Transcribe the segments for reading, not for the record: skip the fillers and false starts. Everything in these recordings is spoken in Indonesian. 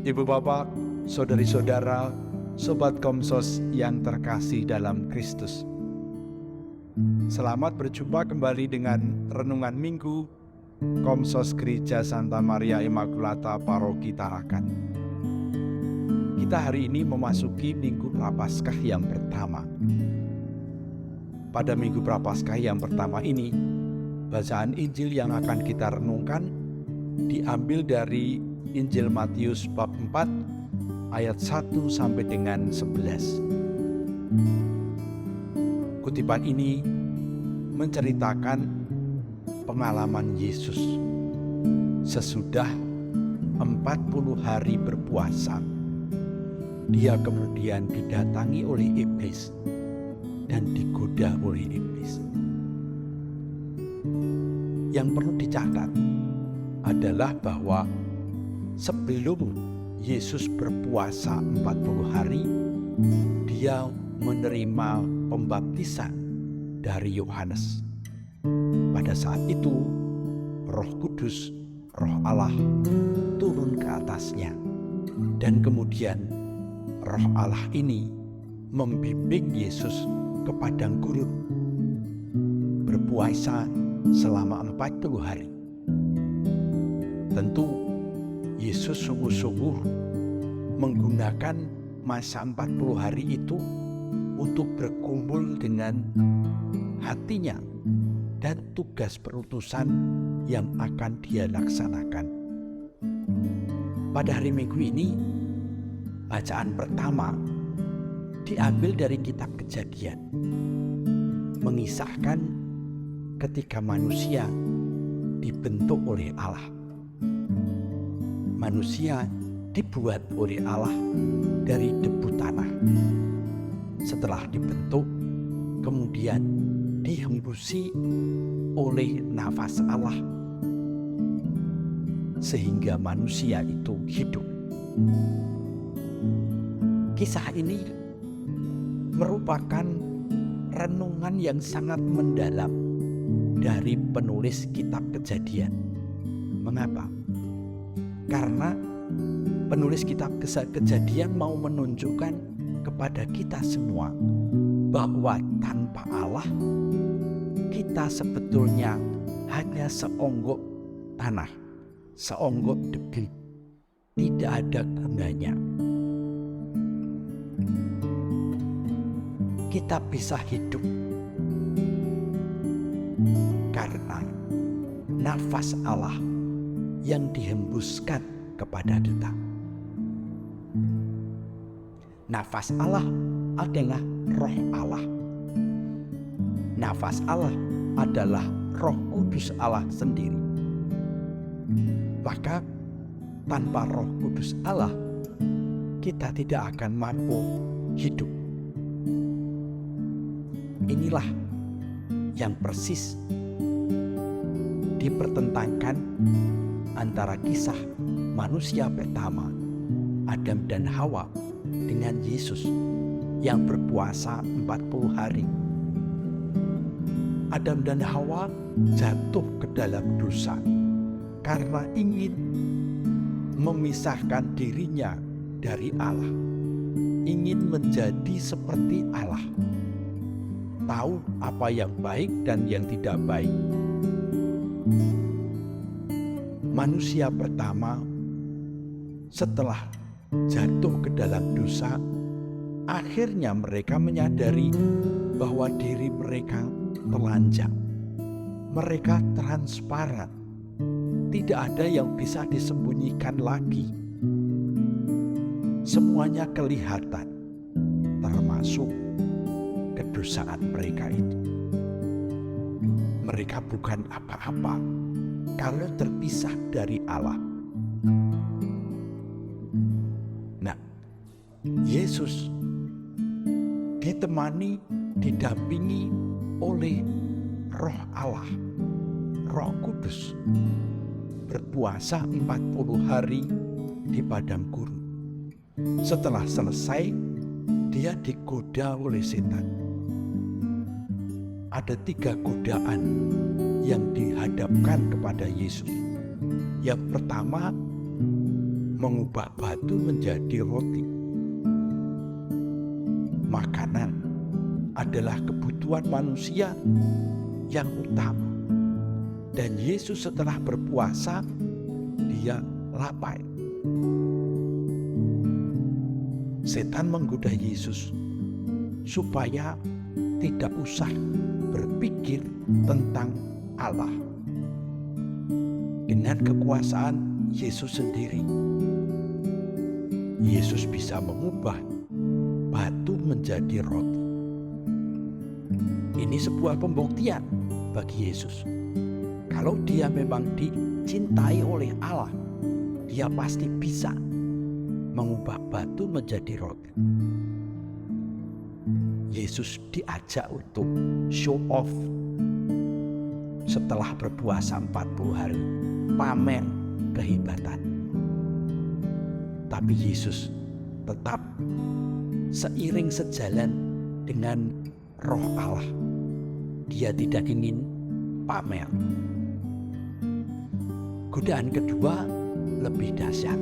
Ibu bapak, saudari-saudara, sobat Komsos yang terkasih dalam Kristus. Selamat berjumpa kembali dengan Renungan Minggu Komsos Gereja Santa Maria Immaculata Paroki Tarakan. Kita hari ini memasuki Minggu Prapaskah yang pertama. Pada Minggu Prapaskah yang pertama ini, bacaan Injil yang akan kita renungkan diambil dari Injil Matius bab 4 ayat 1 sampai dengan 11. Kutipan ini menceritakan pengalaman Yesus sesudah 40 hari berpuasa. Dia kemudian didatangi oleh iblis dan digoda oleh iblis. Yang perlu dicatat adalah bahwa sebelum Yesus berpuasa 40 hari, dia menerima pembaptisan dari Yohanes. Pada saat itu, Roh Kudus, Roh Allah turun ke atasnya. Dan kemudian Roh Allah ini membimbing Yesus ke padang gurun, berpuasa selama 40 hari. Tentu Yesus sungguh-sungguh menggunakan masa 40 hari itu untuk berkumpul dengan hatinya dan tugas perutusan yang akan dia laksanakan. Pada hari Minggu ini, bacaan pertama diambil dari kitab Kejadian, mengisahkan ketika manusia dibentuk oleh Allah. Manusia dibuat oleh Allah dari debu tanah. Setelah dibentuk, kemudian dihembusi oleh nafas Allah, sehingga manusia itu hidup. Kisah ini merupakan renungan yang sangat mendalam dari penulis kitab Kejadian. Mengapa? Karena penulis kitab Kejadian mau menunjukkan kepada kita semua bahwa tanpa Allah kita sebetulnya hanya seonggok tanah, seonggok debu, tidak ada gunanya. Kita bisa hidup karena nafas Allah yang dihembuskan kepada kita. Nafas Allah adalah Roh Allah. Nafas Allah adalah Roh Kudus Allah sendiri. Maka tanpa Roh Kudus Allah, kita tidak akan mampu hidup. Inilah yang persis dipertentangkan antara kisah manusia pertama, Adam dan Hawa, dengan Yesus yang berpuasa 40 hari. Adam dan Hawa jatuh ke dalam dosa karena ingin memisahkan dirinya dari Allah, ingin menjadi seperti Allah, tahu apa yang baik dan yang tidak baik. Manusia pertama setelah jatuh ke dalam dosa, akhirnya mereka menyadari bahwa diri mereka telanjang. Mereka transparan. Tidak ada yang bisa disembunyikan lagi. Semuanya kelihatan, termasuk kedosaan mereka itu. Mereka bukan apa-apa kalau terpisah dari Allah. Nah, Yesus ditemani, didampingi oleh Roh Allah, Roh Kudus, berpuasa 40 hari di padang gurun. Setelah selesai, dia digoda oleh setan. Ada 3 godaan yang dihadapkan kepada Yesus. Yang pertama, mengubah batu menjadi roti. Makanan adalah kebutuhan manusia yang utama. Dan Yesus setelah berpuasa, dia lapar. Setan menggoda Yesus supaya tidak usah berpikir tentang Allah. Dengan kekuasaan Yesus sendiri, Yesus bisa mengubah batu menjadi roti. Ini sebuah pembuktian bagi Yesus. Kalau dia memang dicintai oleh Allah, dia pasti bisa mengubah batu menjadi roti. Yesus diajak untuk show off setelah berpuasa 40 hari, pamer kehebatan. Tapi Yesus tetap seiring sejalan dengan Roh Allah. Dia tidak ingin pamer. Godaan kedua lebih dahsyat.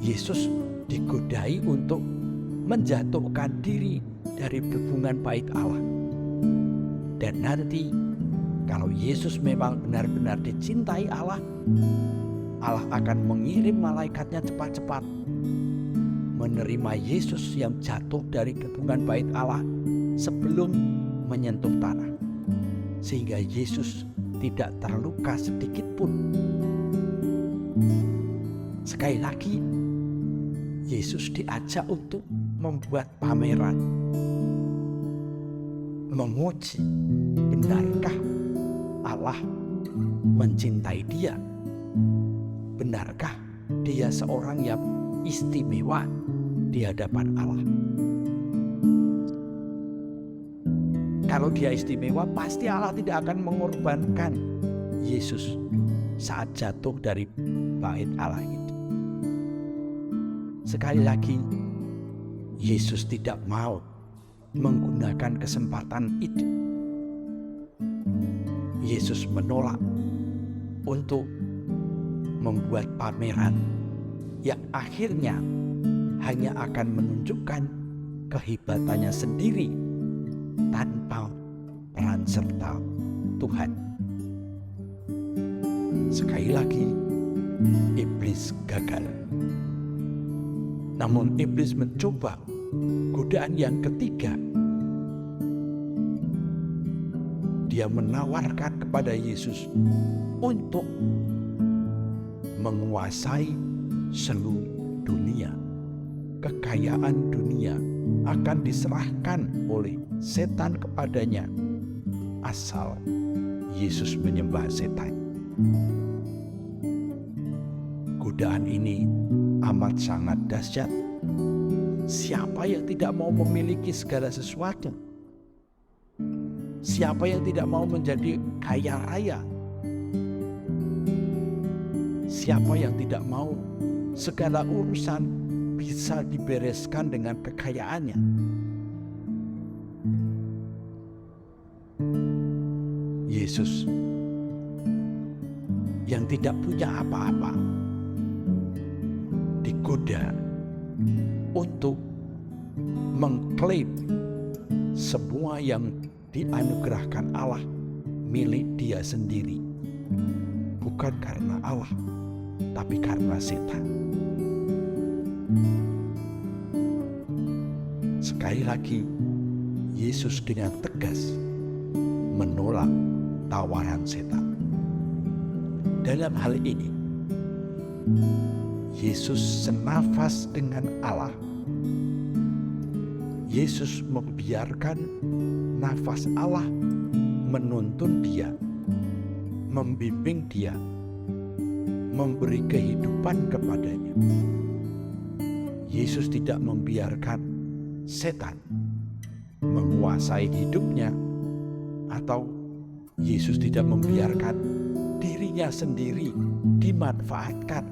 Yesus digodai untuk menjatuhkan diri dari hubungan baik Allah. Dan nanti kalau Yesus memang benar-benar dicintai Allah, Allah akan mengirim malaikatnya cepat-cepat menerima Yesus yang jatuh dari hubungan baik Allah sebelum menyentuh tanah, sehingga Yesus tidak terluka sedikit pun. Sekali lagi, Yesus diajak untuk membuat pameran, menguji benarkah Allah mencintai dia, benarkah dia seorang yang istimewa di hadapan Allah. Kalau dia istimewa, pasti Allah tidak akan mengorbankan Yesus saat jatuh dari bait Allah itu. Sekali lagi, Yesus tidak mau menggunakan kesempatan itu. Yesus menolak untuk membuat pameran yang akhirnya hanya akan menunjukkan kehebatannya sendiri tanpa peran serta Tuhan. Sekali lagi, iblis gagal. Namun iblis mencoba godaan yang ketiga. Dia menawarkan kepada Yesus untuk menguasai seluruh dunia. Kekayaan dunia akan diserahkan oleh setan kepadanya asal Yesus menyembah setan. Godaan ini amat sangat dahsyat. Siapa yang tidak mau memiliki segala sesuatu? Siapa yang tidak mau menjadi kaya raya? Siapa yang tidak mau segala urusan bisa dibereskan dengan kekayaannya? Yesus yang tidak punya apa-apa digoda untuk mengklaim semua yang dianugerahkan Allah milik dia sendiri, bukan karena Allah, tapi karena setan. Sekali lagi, Yesus dengan tegas menolak tawaran setan. Dalam hal ini, Yesus senafas dengan Allah. Yesus membiarkan nafas Allah menuntun dia, membimbing dia, memberi kehidupan kepadanya. Yesus tidak membiarkan setan menguasai hidupnya, atau Yesus tidak membiarkan dirinya sendiri dimanfaatkan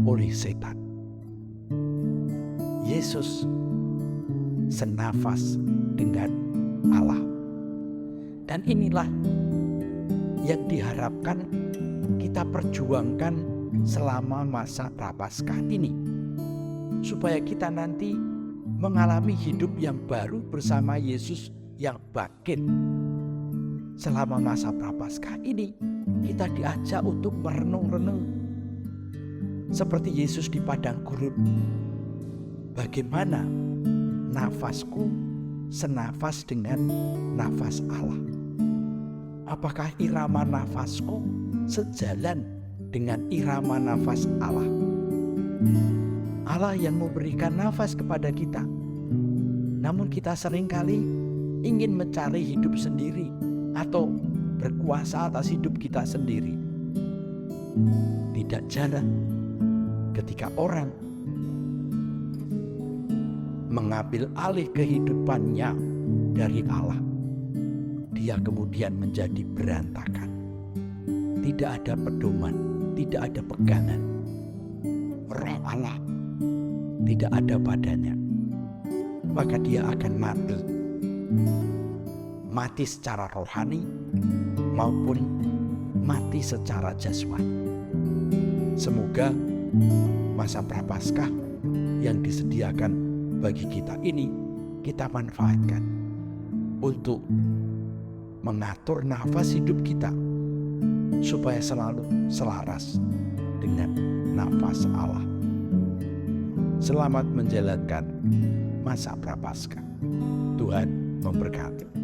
oleh setan. Yesus senafas dengan Allah. Dan inilah yang diharapkan kita perjuangkan selama masa Prapaskah ini, supaya kita nanti mengalami hidup yang baru bersama Yesus yang bangkit. Selama masa Prapaskah ini, kita diajak untuk merenung-renung seperti Yesus di padang gurun. Bagaimana nafasku senafas dengan nafas Allah? Apakah irama nafasku sejalan dengan irama nafas Allah? Allah yang memberikan nafas kepada kita, namun kita seringkali ingin mencari hidup sendiri atau berkuasa atas hidup kita sendiri. Tidak jarang ketika orang mengambil alih kehidupannya dari Allah, dia kemudian menjadi berantakan. Tidak ada pedoman, tidak ada pegangan. Roh Allah tidak ada padanya, maka dia akan mati. Mati secara rohani maupun mati secara jasmani. Semoga masa Prapaskah yang disediakan bagi kita ini kita manfaatkan untuk mengatur nafas hidup kita supaya selalu selaras dengan nafas Allah. Selamat menjalankan masa Prapaskah. Tuhan memberkati.